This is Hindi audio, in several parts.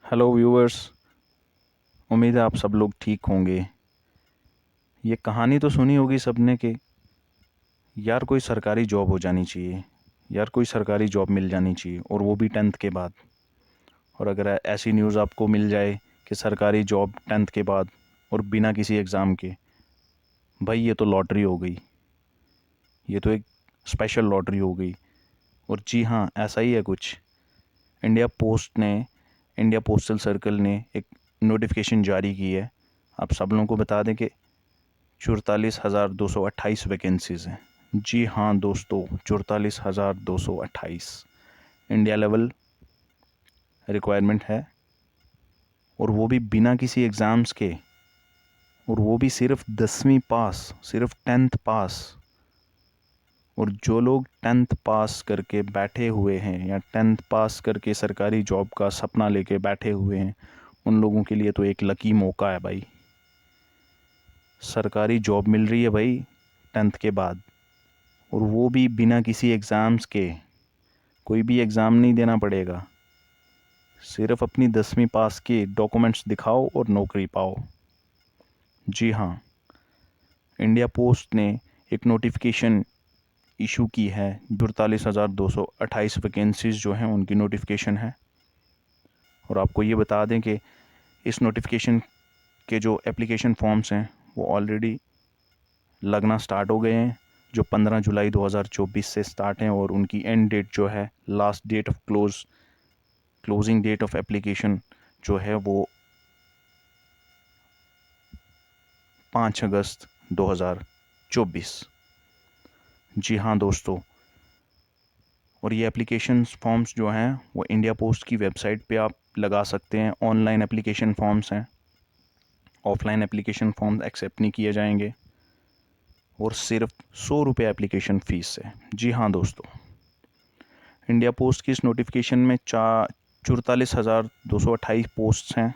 Hello viewers. उम्मीद है आप सब लोग ठीक होंगे। ये कहानी तो सुनी होगी सबने कि यार कोई सरकारी जॉब हो जानी चाहिए, यार कोई सरकारी जॉब मिल जानी चाहिए, और वो भी 10th के बाद। और अगर ऐसी न्यूज़ आपको मिल जाए कि सरकारी जॉब 10th के बाद और बिना किसी एग्ज़ाम के, भाई ये तो लॉटरी हो गई। ये तो एक स्पेशल लॉटरी हो गई। और जी हाँ, ऐसा ही है कुछ। इंडिया पोस्टल सर्कल ने एक नोटिफिकेशन जारी की है। आप सब लोगों को बता दें कि 44,228 वैकेंसीज़ हैं। जी हाँ दोस्तों, 44,228 इंडिया लेवल रिक्वायरमेंट है, और वो भी बिना किसी एग्ज़ाम्स के, और वो भी सिर्फ 10वीं पास, सिर्फ 10th पास। और जो लोग 10th पास करके बैठे हुए हैं या 10th पास करके सरकारी जॉब का सपना लेके बैठे हुए हैं, उन लोगों के लिए तो एक लकी मौका है भाई। सरकारी जॉब मिल रही है भाई 10th के बाद, और वो भी बिना किसी एग्ज़ाम्स के। कोई भी एग्ज़ाम नहीं देना पड़ेगा, सिर्फ अपनी 10वीं पास के डॉक्यूमेंट्स दिखाओ और नौकरी पाओ। जी हाँ, इंडिया पोस्ट ने एक नोटिफिकेशन इशू की है। 44,228 वैकेंसीज़ जो हैं उनकी नोटिफिकेशन है। और आपको ये बता दें कि इस नोटिफिकेशन के जो एप्लीकेशन फॉर्म्स हैं वो ऑलरेडी लगना स्टार्ट हो गए हैं, जो 15 जुलाई 2024 से स्टार्ट हैं। और उनकी एंड डेट जो है, last date of closing date of application जो है वो 5 अगस्त 2024। जी हाँ दोस्तों, और ये एप्लीकेशन फॉर्म्स जो हैं वो इंडिया पोस्ट की वेबसाइट पे आप लगा सकते हैं। ऑनलाइन एप्लीकेशन फॉर्म्स हैं, ऑफलाइन एप्लीकेशन फॉर्म्स एक्सेप्ट नहीं किए जाएंगे, और सिर्फ 100 रुपये एप्लीकेशन फ़ीस है। जी हाँ दोस्तों, इंडिया पोस्ट की इस नोटिफिकेशन में 44,228 पोस्ट्स हैं।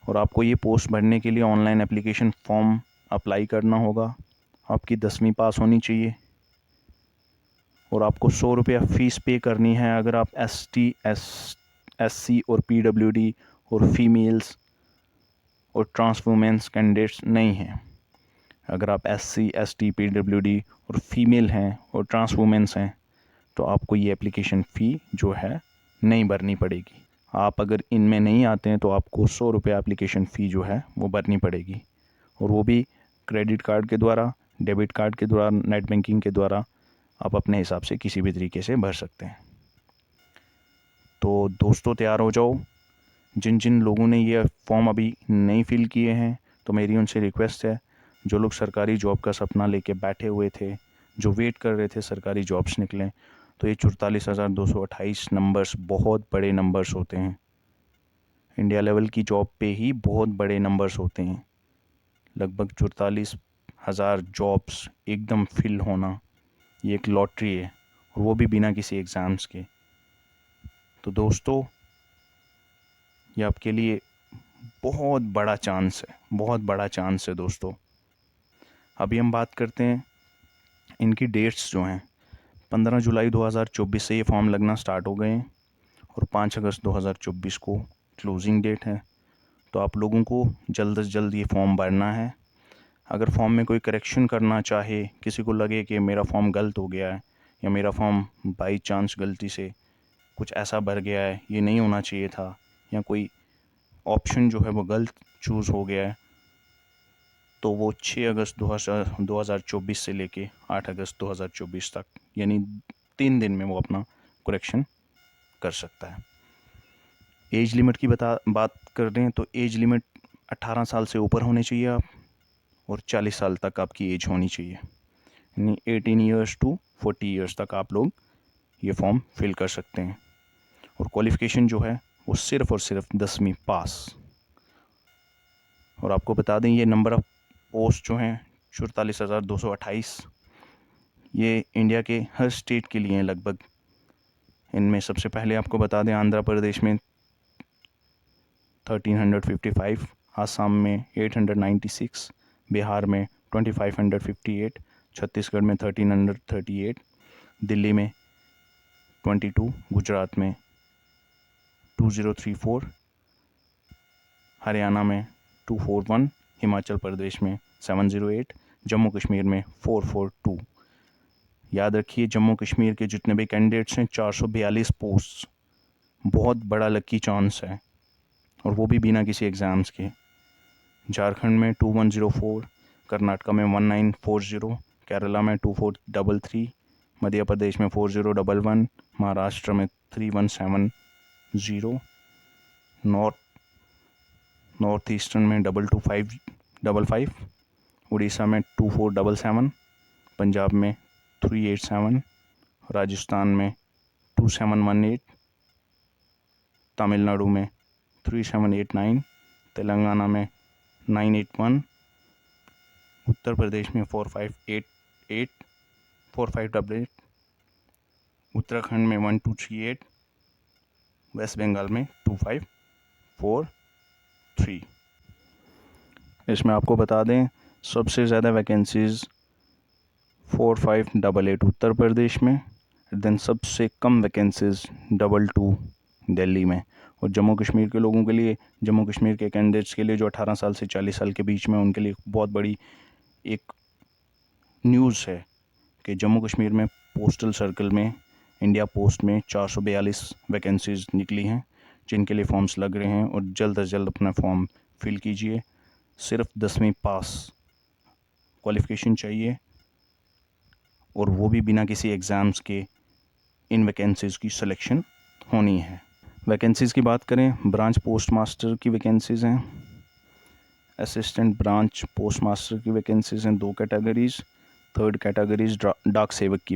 और आपको ये पोस्ट भरने के लिए ऑनलाइन एप्लीकेशन फॉर्म अप्लाई करना होगा। आपकी 10वीं पास होनी चाहिए, और आपको 100 रुपया फ़ीस पे करनी है अगर आप SC और PWD और फीमेल्स और ट्रांस वुमेंस कैंडिडेट्स नहीं हैं। अगर आप SC ST PWD और फीमेल हैं और ट्रांस वुमेंस हैं तो आपको ये एप्लीकेशन फ़ी जो है नहीं भरनी पड़ेगी। आप अगर इनमें नहीं आते हैं तो आपको 100 रुपये एप्लीकेशन फ़ी जो है वो भरनी पड़ेगी, और वो भी क्रेडिट कार्ड के द्वारा, डेबिट कार्ड के द्वारा, नेट बैंकिंग के द्वारा आप अपने हिसाब से किसी भी तरीके से भर सकते हैं। तो दोस्तों तैयार हो जाओ। जिन जिन लोगों ने ये फॉर्म अभी नहीं फिल किए हैं तो मेरी उनसे रिक्वेस्ट है, जो लोग सरकारी जॉब का सपना लेके बैठे हुए थे, जो वेट कर रहे थे सरकारी जॉब्स निकलें, तो ये 44,228 नंबर्स बहुत बड़े नंबर्स होते हैं। इंडिया लेवल की जॉब पे ही बहुत बड़े नंबर्स होते हैं। लगभग 44,000 जॉब्स एकदम फिल होना, ये एक लॉटरी है, और वो भी बिना किसी एग्ज़ाम्स के। तो दोस्तों, ये आपके लिए बहुत बड़ा चांस है, बहुत बड़ा चांस है दोस्तों। अभी हम बात करते हैं इनकी डेट्स जो हैं। 15 जुलाई 2024 से ये फॉर्म लगना स्टार्ट हो गए हैं, और 5 अगस्त 2024 को क्लोजिंग डेट है। तो आप लोगों को जल्द से जल्द ये फॉर्म भरना है। अगर फॉर्म में कोई करेक्शन करना चाहे, किसी को लगे कि मेरा फॉर्म गलत हो गया है, या मेरा फॉर्म बाई चांस गलती से कुछ ऐसा भर गया है, ये नहीं होना चाहिए था, या कोई ऑप्शन जो है वो गलत चूज़ हो गया है, तो वो 6 अगस्त 2024 से लेके 8 अगस्त 2024 तक, यानी 3 दिन में वो अपना करेक्शन कर सकता है। एज लिमिट की बात कर रहे हैं तो एज लिमिट 18 साल से ऊपर होने चाहिए आप, और 40 साल तक आपकी एज होनी चाहिए, यानी 18 ईयर्स टू 40 ईयर्स तक आप लोग ये फॉर्म फिल कर सकते हैं। और क्वालिफ़िकेशन जो है वो सिर्फ़ और सिर्फ 10वीं पास। और आपको बता दें ये नंबर ऑफ़ पोस्ट जो हैं 44,228, ये इंडिया के हर स्टेट के लिए हैं लगभग। इनमें सबसे पहले आपको बता दें, आंध्र प्रदेश में 1355, आसाम में 896, बिहार में 2558, छत्तीसगढ़ में 1338, दिल्ली में 22, गुजरात में 2034, हरियाणा में 241, हिमाचल प्रदेश में 708, जम्मू कश्मीर में 442। याद रखिए, जम्मू कश्मीर के जितने भी कैंडिडेट्स हैं 442 पोस्ट, बहुत बड़ा लकी चांस है, और वो भी बिना किसी एग्ज़ाम्स के। झारखंड में 2104, कर्नाटका में 1940, केरला में 2433, मध्य प्रदेश में 4011, महाराष्ट्र में 3170, नॉर्थ ईस्टर्न में 22555, उड़ीसा में 2477, पंजाब में 387, राजस्थान में 2718, तमिलनाडु में 3789, तेलंगाना में 981, उत्तर प्रदेश में 4588, उत्तराखंड में 1238, वेस्ट बंगाल में 2543। इसमें आपको बता दें, सबसे ज़्यादा वैकेंसीज़ 4588 उत्तर प्रदेश में, देन सबसे कम वैकेंसीज़ 22 दिल्ली में। और जम्मू कश्मीर के लोगों के लिए, जम्मू कश्मीर के कैंडिडेट्स के लिए जो 18 साल से 40 साल के बीच में, उनके लिए बहुत बड़ी एक न्यूज़ है कि जम्मू कश्मीर में पोस्टल सर्कल में, इंडिया पोस्ट में 442 वैकेंसीज़ निकली हैं, जिनके लिए फॉर्म्स लग रहे हैं, और जल्द से जल्द अपना फॉर्म फिल कीजिए। सिर्फ 10वीं पास क्वालिफ़िकेशन चाहिए, और वो भी बिना किसी एग्ज़ाम्स के इन वैकेंसीज़ की सिलेक्शन होनी है। वैकेंसीज़ की बात करें, ब्रांच पोस्ट मास्टर की वैकेंसीज़ हैं, असिस्टेंट ब्रांच पोस्ट मास्टर की वैकेंसीज़ हैं 2 कैटेगरीज़, थर्ड कैटेगरीज़ डाक सेवक की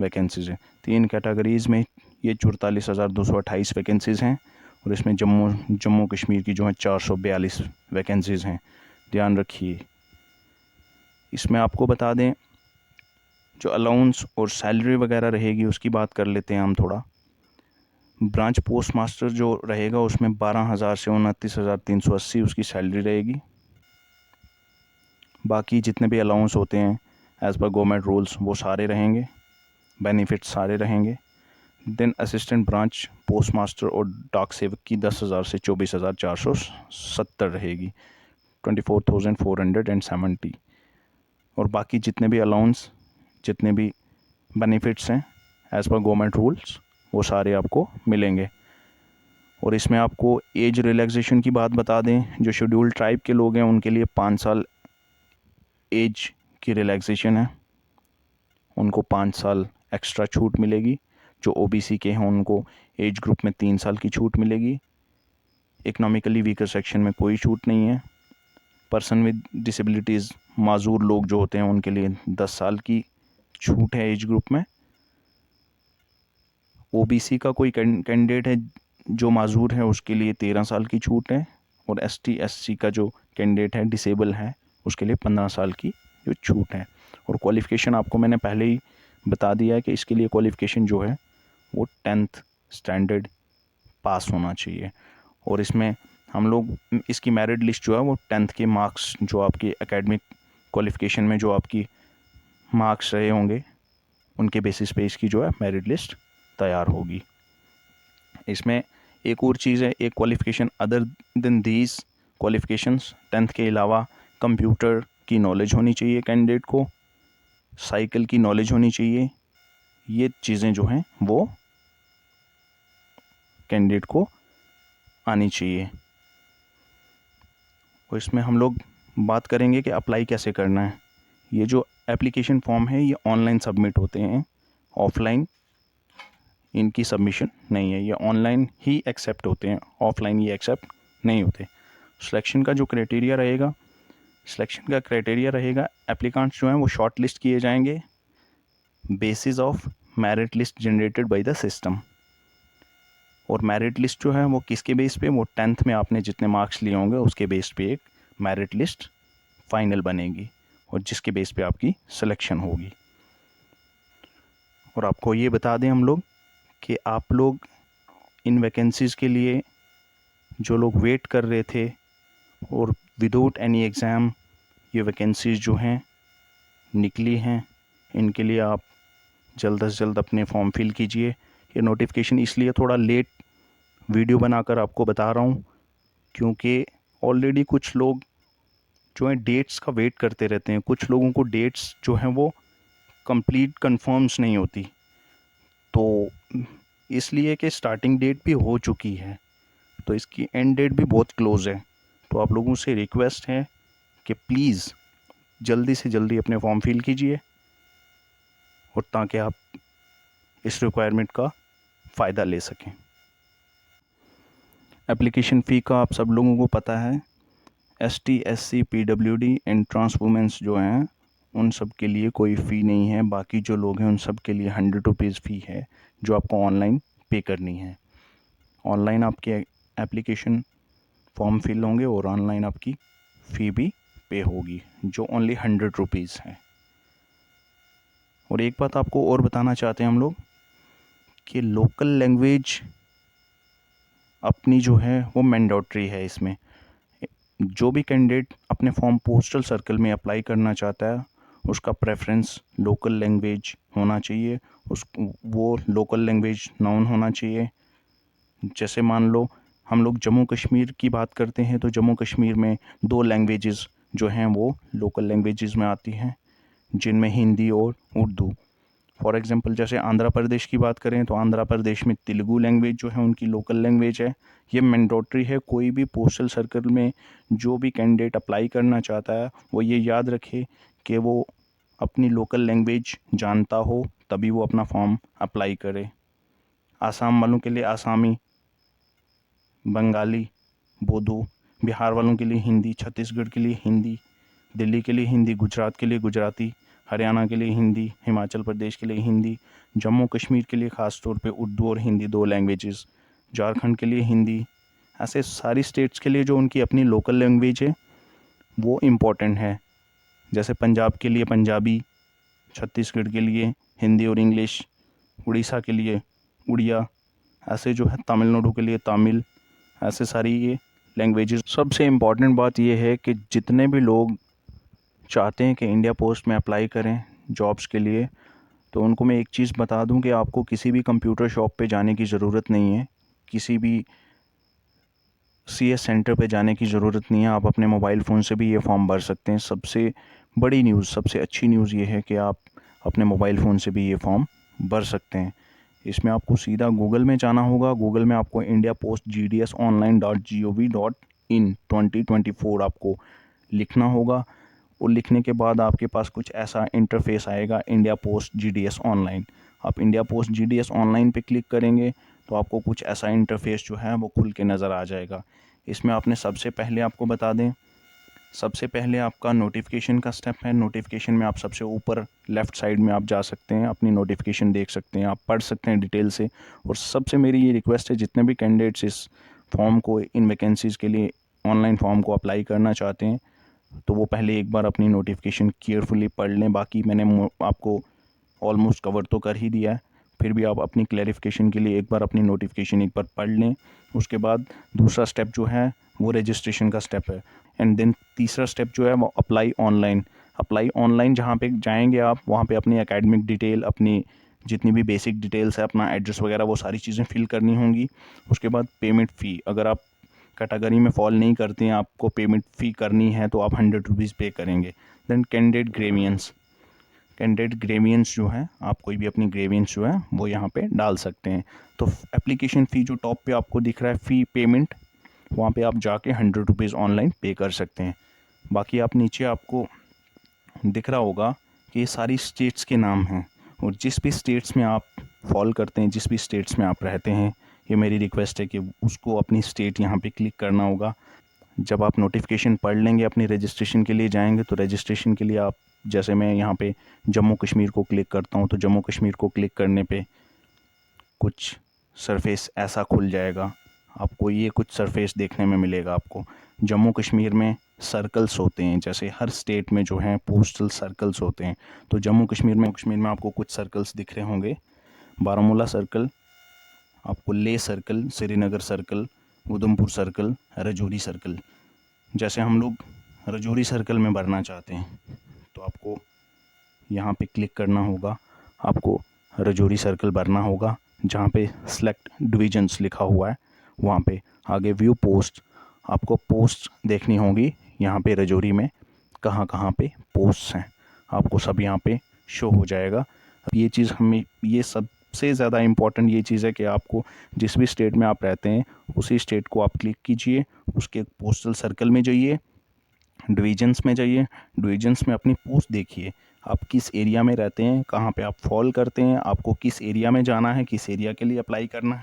वैकेंसीज़ हैं 3 कैटेगरीज़ में। ये 44,228 वैकेंसीज़ हैं, और इसमें जम्मू कश्मीर की जो है 442 वैकेंसीज़ हैं। ध्यान रखिए। इसमें आपको बता दें, जो अलाउंस और सैलरी वगैरह रहेगी उसकी बात कर लेते हैं हम थोड़ा। ब्रांच पोस्ट मास्टर जो रहेगा उसमें 12,000 से 29,380 उसकी सैलरी रहेगी। बाकी जितने भी अलाउंस होते हैं एज़ पर गवर्नमेंट रूल्स वो सारे रहेंगे, बेनिफिट्स सारे रहेंगे। Then assistant branch post master और डाक सेवक की 10,000 से 24,470 रहेगी, 24,470। और बाकी जितने भी अलाउंस, जितने भी बेनिफिट्स हैं एज़ पर गवर्नमेंट रूल्स, वो सारे आपको मिलेंगे। और इसमें आपको एज रिलैक्सेशन की बात बता दें, जो शेड्यूल्ड ट्राइब के लोग हैं उनके लिए 5 साल एज की रिलैक्सेशन है, उनको 5 साल एक्स्ट्रा छूट मिलेगी। जो ओबीसी के हैं उनको एज ग्रुप में 3 साल की छूट मिलेगी। इकोनॉमिकली वीकर सेक्शन में कोई छूट नहीं है। पर्सन विद डिसेबिलिटीज़, माजूर लोग जो होते हैं, उनके लिए 10 साल की छूट है एज ग्रुप में। ओबीसी का कोई कैंडिडेट है जो माजूर है, उसके लिए 13 साल की छूट है। और एसटी एससी का जो कैंडिडेट है, डिसेबल है, उसके लिए 15 साल की जो छूट है। और क्वालिफ़िकेशन आपको मैंने पहले ही बता दिया है कि इसके लिए क्वालिफ़िकेशन जो है वो 10th स्टैंडर्ड पास होना चाहिए। और इसमें हम लोग इसकी मेरिट लिस्ट जो है वो 10th के मार्क्स, जो आपकी एकेडमिक क्वालिफ़िकेशन में जो आपकी मार्क्स रहे होंगे, उनके बेसिस पे इसकी जो है मेरिट लिस्ट तैयार होगी। इसमें एक और चीज़ है, एक qualification other than these qualifications, 10th के अलावा कंप्यूटर की नॉलेज होनी चाहिए कैंडिडेट को, साइकिल की नॉलेज होनी चाहिए। ये चीज़ें जो हैं वो कैंडिडेट को आनी चाहिए। और इसमें हम लोग बात करेंगे कि अप्लाई कैसे करना है। ये जो एप्लीकेशन फॉर्म है ये ऑनलाइन सबमिट होते हैं, ऑफलाइन इनकी सबमिशन नहीं है। ये ऑनलाइन ही एक्सेप्ट होते हैं, ऑफलाइन ये एक्सेप्ट नहीं होते। सिलेक्शन का जो क्राइटेरिया रहेगा, एप्लीकेंट्स जो हैं वो शॉर्ट लिस्ट किए जाएंगे basis of merit list generated by the system. और मेरिट लिस्ट जो है वो किसके बेस पे, वो 10th में आपने जितने मार्क्स लिए होंगे उसके बेस पे एक मेरिट लिस्ट फाइनल बनेगी, और जिसके बेस पे आपकी सिलेक्शन होगी। और आपको ये बता दें हम लोग कि आप लोग इन वैकेंसीज़ के लिए जो लोग वेट कर रहे थे और विदाउट एनी एग्ज़ाम ये वैकेंसीज़ जो हैं निकली हैं, इनके लिए आप जल्द से जल्द अपने फॉर्म फिल कीजिए। ये नोटिफिकेशन इसलिए थोड़ा लेट वीडियो बनाकर आपको बता रहा हूँ, क्योंकि ऑलरेडी कुछ लोग जो हैं डेट्स का वेट करते रहते हैं। कुछ लोगों को डेट्स जो हैं वो कंप्लीट कंफर्म्स नहीं होती, तो इसलिए कि स्टार्टिंग डेट भी हो चुकी है तो इसकी एंड डेट भी बहुत क्लोज़ है। तो आप लोगों से रिक्वेस्ट है कि प्लीज़ जल्दी से जल्दी अपने फॉर्म फिल कीजिए, और ताकि आप इस रिक्वायरमेंट का फ़ायदा ले सकें। एप्लीकेशन फ़ी का आप सब लोगों को पता है, ST SC PWD and trans womens जो हैं उन सब के लिए कोई फ़ी नहीं है। बाकी जो लोग हैं उन सब के लिए 100 रुपीज़ फ़ी है जो आपको ऑनलाइन पे करनी है। ऑनलाइन आपके एप्लीकेशन फॉर्म फिल होंगे और ऑनलाइन आपकी फ़ी भी पे होगी, जो ओनली 100 रुपीज़ है। और एक बात आपको और बताना चाहते हैं हम लोग कि लोकल लैंग्वेज अपनी जो है वो मैंडेटरी है। इसमें जो भी कैंडिडेट अपने फॉर्म पोस्टल सर्कल में अप्लाई करना चाहता है उसका प्रेफरेंस लोकल लैंग्वेज होना चाहिए, वो लोकल लैंग्वेज नाउन होना चाहिए। जैसे मान लो हम लोग जम्मू कश्मीर की बात करते हैं तो जम्मू कश्मीर में 2 लैंग्वेजेस जो हैं वो लोकल लैंग्वेजेस में आती हैं, जिनमें हिंदी और उर्दू। फॉर एग्ज़ाम्पल जैसे आंध्र प्रदेश की बात करें तो आंध्र प्रदेश में तेलुगु लैंग्वेज जो है उनकी लोकल लैंग्वेज है। ये मैंडेटरी है। कोई भी पोस्टल सर्कल में जो भी कैंडिडेट अप्लाई करना चाहता है वो ये याद रखे कि वो अपनी लोकल लैंग्वेज जानता हो, तभी वो अपना फॉर्म अप्लाई करे। आसाम वालों के लिए आसामी, बंगाली, बोडो, बिहार वालों के लिए हिंदी, छत्तीसगढ़ के लिए हिंदी, दिल्ली के लिए हिंदी, गुजरात के लिए गुजराती, हरियाणा के लिए हिंदी, हिमाचल प्रदेश के लिए हिंदी, जम्मू कश्मीर के लिए ख़ास तौर पे उर्दू और हिंदी 2 लैंग्वेजेस, झारखंड के लिए हिंदी। ऐसे सारी स्टेट्स के लिए जो उनकी अपनी लोकल लैंग्वेज है वो इम्पॉर्टेंट है। जैसे पंजाब के लिए पंजाबी, छत्तीसगढ़ के लिए हिंदी और इंग्लिश, उड़ीसा के लिए उड़िया, ऐसे जो है तमिलनाडु के लिए तमिल, ऐसे सारी ये लैंग्वेजेस। सबसे इम्पॉर्टेंट बात ये है कि जितने भी लोग चाहते हैं कि इंडिया पोस्ट में अप्लाई करें जॉब्स के लिए, तो उनको मैं एक चीज़ बता दूं कि आपको किसी भी कंप्यूटर शॉप पे जाने की ज़रूरत नहीं है, किसी भी CS सेंटर पे जाने की ज़रूरत नहीं है। आप अपने मोबाइल फ़ोन से भी ये फॉर्म भर सकते हैं। सबसे बड़ी न्यूज़, सबसे अच्छी न्यूज़ ये है कि आप अपने मोबाइल फ़ोन से भी ये फॉर्म भर सकते हैं। इसमें आपको सीधा गूगल में जाना होगा। गूगल में आपको इंडिया पोस्ट GDSonline.gov.in 2024 आपको लिखना होगा, और लिखने के बाद आपके पास कुछ ऐसा इंटरफेस आएगा, इंडिया पोस्ट GDS ऑनलाइन। आप इंडिया पोस्ट GDS ऑनलाइन पे क्लिक करेंगे तो आपको कुछ ऐसा इंटरफेस जो है वो खुल के नज़र आ जाएगा। इसमें आपने सबसे पहले आपको बता दें, सबसे पहले आपका नोटिफिकेशन का स्टेप है। नोटिफिकेशन में आप सबसे ऊपर लेफ़्ट साइड में आप जा सकते हैं, अपनी नोटिफिकेशन देख सकते हैं, आप पढ़ सकते हैं डिटेल से। और सबसे मेरी ये रिक्वेस्ट है, जितने भी कैंडिडेट्स इस फॉर्म को, इन वैकेंसीज़ के लिए ऑनलाइन फॉर्म को अप्लाई करना चाहते हैं, तो वो पहले एक बार अपनी नोटिफिकेशन केयरफुली पढ़ लें। बाकी मैंने आपको ऑलमोस्ट कवर तो कर ही दिया है, फिर भी आप अपनी क्लैरिफिकेशन के लिए एक बार अपनी नोटिफिकेशन एक बार पढ़ लें। उसके बाद दूसरा स्टेप जो है वो रजिस्ट्रेशन का स्टेप है, एंड देन तीसरा स्टेप जो है वो अप्लाई ऑनलाइन। अप्लाई ऑनलाइन जहाँ पे जाएंगे आप, वहाँ पे अपनी एकेडमिक डिटेल, अपनी जितनी भी बेसिक डिटेल्स है, अपना एड्रेस वगैरह, वो सारी चीज़ें फिल करनी होंगी। उसके बाद पेमेंट फ़ी, अगर आप कैटेगरी में फॉल नहीं करते हैं, आपको पेमेंट फ़ी करनी है तो आप 100 रुपीज़ पे करेंगे। Then candidate grievance, candidate grievance जो है, आप कोई भी अपनी ग्रेवियंस जो है वो यहाँ पे डाल सकते हैं। तो एप्लीकेशन फ़ी जो टॉप पे आपको दिख रहा है, फ़ी पेमेंट, वहाँ पे आप जाके 100 रुपीज़ ऑनलाइन पे कर सकते हैं। बाकी आप नीचे आपको दिख रहा होगा कि ये सारी स्टेट्स के नाम हैं, और जिस भी स्टेट्स में आप फॉल करते हैं, जिस भी स्टेट्स में आप रहते हैं, ये मेरी रिक्वेस्ट है कि उसको अपनी स्टेट यहाँ पे क्लिक करना होगा। जब आप नोटिफिकेशन पढ़ लेंगे, अपनी रजिस्ट्रेशन के लिए जाएंगे, तो रजिस्ट्रेशन के लिए आप, जैसे मैं यहाँ पे जम्मू कश्मीर को क्लिक करता हूँ, तो जम्मू कश्मीर को क्लिक करने पे कुछ सरफेस ऐसा खुल जाएगा। आपको ये कुछ सरफेस देखने में मिलेगा। आपको जम्मू कश्मीर में सर्कल्स होते हैं, जैसे हर स्टेट में जो हैं पोस्टल सर्कल्स होते हैं, तो जम्मू कश्मीर में आपको कुछ सर्कल्स दिख रहे होंगे। बारामूला सर्कल, आपको Leh circle, Srinagar circle, Udhampur circle, Rajouri circle. जैसे हम लोग रजौरी सर्कल में भरना चाहते हैं तो आपको यहाँ पे क्लिक करना होगा, आपको रजौरी सर्कल भरना होगा, जहाँ पे सेलेक्ट डिविजन्स लिखा हुआ है वहाँ पे आगे व्यू पोस्ट, आपको पोस्ट देखनी होगी यहाँ पे रजौरी में कहाँ कहाँ पे पोस्ट हैं, आपको सब यहाँ पे शो हो जाएगा। अब ये चीज़ हमें, ये सबसे ज़्यादा इम्पॉर्टेंट ये चीज़ है कि आपको जिस भी स्टेट में आप रहते हैं उसी स्टेट को आप क्लिक कीजिए, उसके पोस्टल सर्कल में जाइए, डिविजन्स में जाइए, डिविजन्स में अपनी पोस्ट देखिए, आप किस एरिया में रहते हैं, कहाँ पे आप फॉल करते हैं, आपको किस एरिया में जाना है, किस एरिया के लिए अप्लाई करना है।